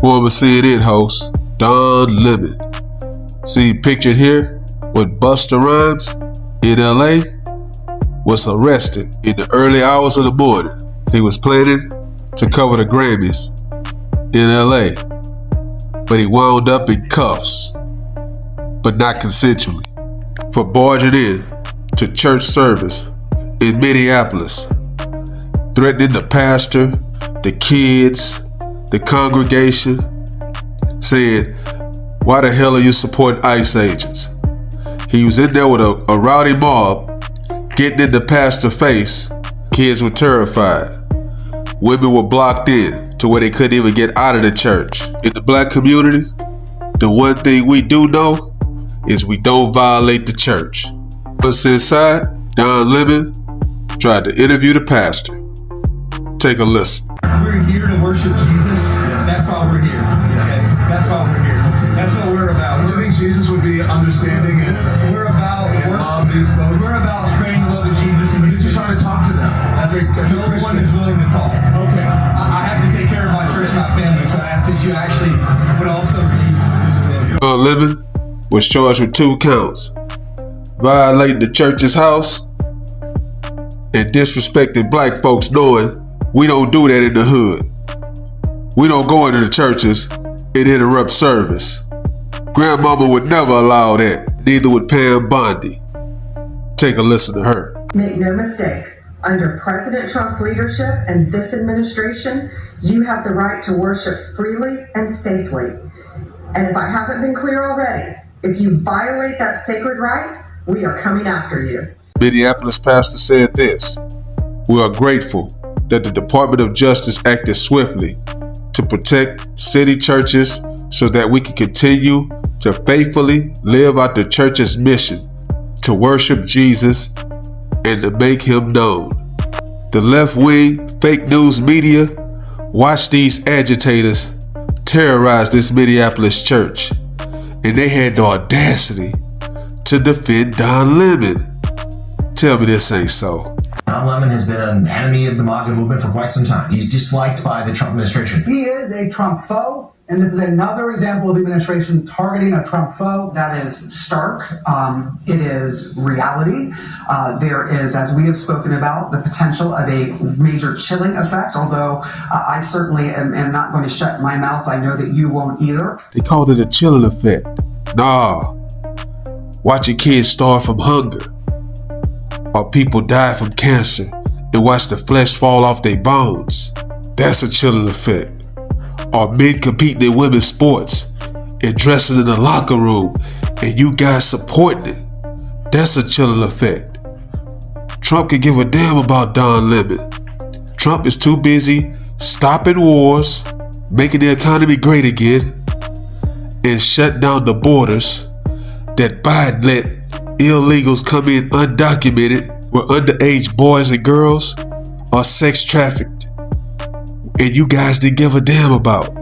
Former CNN host Don Lemon, seen pictured here with Busta Rhymes in LA, was arrested in the early hours of the morning. He was planning to cover the Grammys in LA, but he wound up in cuffs, but not consensually, for barging in to church service in Minneapolis, threatening the pastor, the kids, the congregation, saying, "Why the hell are you supporting ICE agents?" He was in there with a rowdy mob, getting in the pastor's face. Kids were terrified. Women were blocked in to where they couldn't even get out of the church. In the black community, the one thing we do know is we don't violate the church. Once inside, Don Lemon tried to interview the pastor. Take a listen. We're here to worship Jesus. That's why we're here. Okay? That's why we're here. That's what we're about. Do you think Jesus would be understanding and We're about disposed? we're about spreading the love of Jesus, and You're just trying to talk to them as a no one Christian. is willing to talk. Okay. I have to take care of my church and my family, so I ask that you actually would also leave this world. Don Lemon was charged with 2 counts: violating the church's house and disrespecting black folks, knowing we don't do that in the hood. We don't go into the churches and interrupt service. Grandmama would never allow that, neither would Pam Bondi. Take a listen to her. Make no mistake, under President Trump's leadership and this administration, you have the right to worship freely and safely. And if I haven't been clear already, if you violate that sacred right, we are coming after you. Minneapolis pastor said this: "We are grateful that the Department of Justice acted swiftly to protect city churches so that we can continue to faithfully live out the church's mission to worship Jesus and to make him known." The left-wing fake news media watched these agitators terrorize this Minneapolis church, and they had the audacity to defend Don Lemon. Tell me this ain't so. Don Lemon has been an enemy of the MAGA movement for quite some time. He's disliked by the Trump administration. He is a Trump foe, and this is another example of the administration targeting a Trump foe. That is stark. It is reality. There is, as we have spoken about, the potential of a major chilling effect, although I certainly am not going to shut my mouth. I know that you won't either. They called it a chilling effect. Nah. Watching kids starve from hunger, or people die from cancer and watch the flesh fall off their bones, that's a chilling effect. Or men competing in women's sports and dressing in the locker room and you guys supporting it, that's a chilling effect. Trump can give a damn about Don Lemon. Trump is too busy stopping wars, making the economy great again, and shut down the borders that Biden let illegals come in undocumented, where underage boys and girls are sex trafficked, and you guys didn't give a damn about.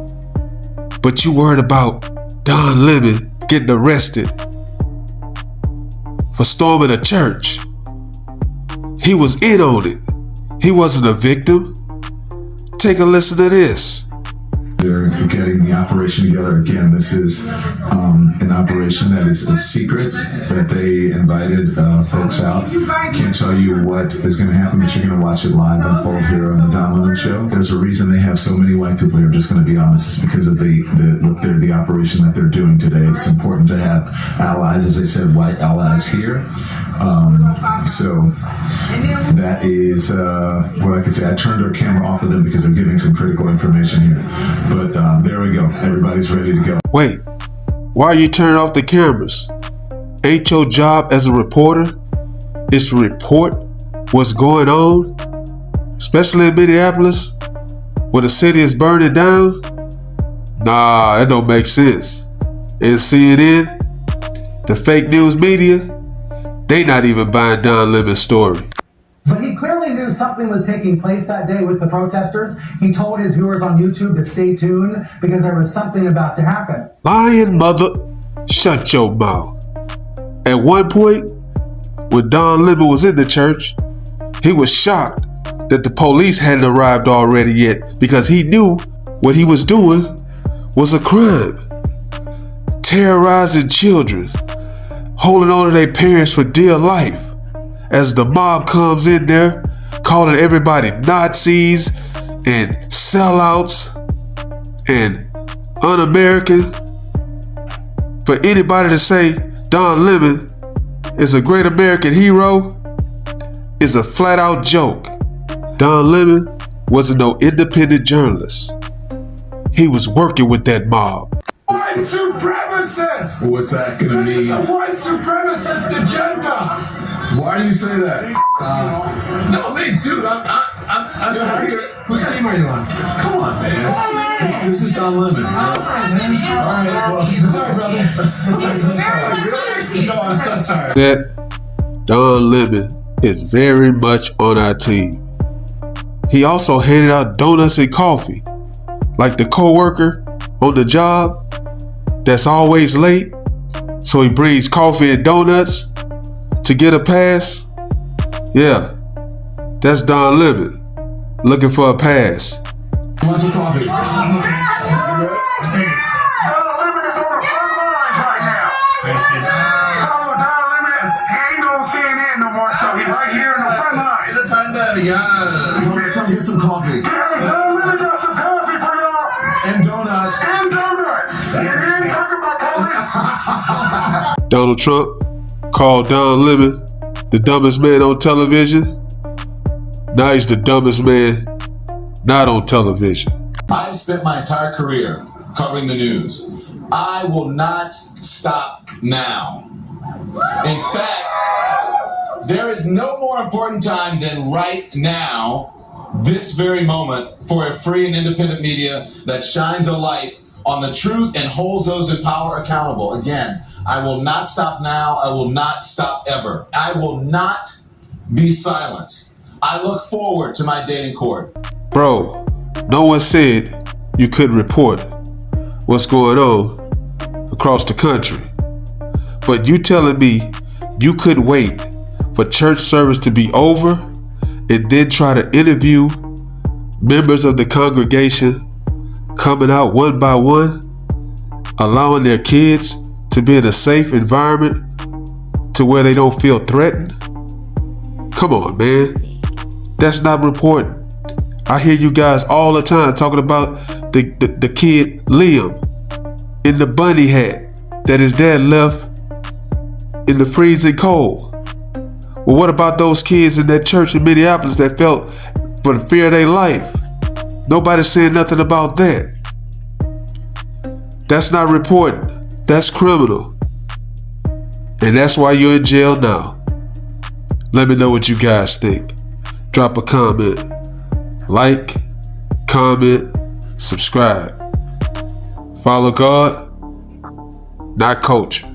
But you worried about Don Lemon getting arrested for storming a church. He was in on it. He wasn't a victim. Take a listen to this. They're getting the operation together again. This is an operation that is a secret, that they invited folks out. Can't tell you what is going to happen, but you're going to watch it live unfold here on the Don Lemon Show. There's a reason they have so many white people here. I'm just going to be honest. It's because of the operation that they're doing today. It's important to have allies, as they said, white allies here. So that is what I can say. I turned our camera off of them because they're giving some critical information here. But there we go. Everybody's ready to go. Wait, why are you turning off the cameras? Ain't your job as a reporter is to report what's going on? Especially in Minneapolis, where the city is burning down? Nah, that don't make sense. And CNN, the fake news media, they not even buying Don Lemon's story. But he clearly knew something was taking place that day with the protesters. He told his viewers on YouTube to stay tuned because there was something about to happen. Lying mother, shut your mouth. At one point, when Don Lemon was in the church, he was shocked that the police hadn't arrived already yet, because he knew what he was doing was a crime. Terrorizing children, holding on to their parents for dear life as the mob comes in there, calling everybody Nazis and sellouts and un-American. For anybody to say Don Lemon is a great American hero is a flat out joke. Don Lemon wasn't no independent journalist. He was working with that mob. White supremacist! What's that gonna This is mean? a white supremacist agenda! Why do you say that? No, me, dude, I'm here. Whose team are you on? Come on, man. This is Don Lemon. Alright, well, sorry, brother. I'm so sorry. Really? No, I'm so sorry. That Don Lemon is very much on our team. He also handed out donuts and coffee, like the co-worker on the job that's always late, so he brings coffee and donuts to get a pass. Yeah, that's Don Lemon looking for a pass. Want some coffee? Don Lemon is on the front lines right now. Don Lemon, he ain't on CNN no more, so he's right here in the front line. Come get some coffee. Don Lemon got some coffee for y'all. And donuts. And donuts. You didn't talk about coffee. Donald Trump called Don Lemon the dumbest man on television. Now he's the dumbest man not on television. I've spent my entire career covering the news. I will not stop now. In fact, there is no more important time than right now, this very moment, for a free and independent media that shines a light on the truth and holds those in power accountable. Again, I will not stop now. I will not stop ever. I will not be silenced. I look forward to my day in court. Bro, no one said you couldn't report what's going on across the country. But you telling me you couldn't wait for church service to be over and then try to interview members of the congregation coming out one by one, allowing their kids to be in a safe environment to where they don't feel threatened? Come on, man. That's not reporting. I hear you guys all the time talking about the kid Liam in the bunny hat that his dad left in the freezing cold. Well, what about those kids in that church in Minneapolis that felt for the fear of their life? Nobody's saying nothing about that. That's not reporting. That's criminal. And that's why you're in jail now. Let me know what you guys think. Drop a comment. Like, comment, subscribe. Follow God, not culture.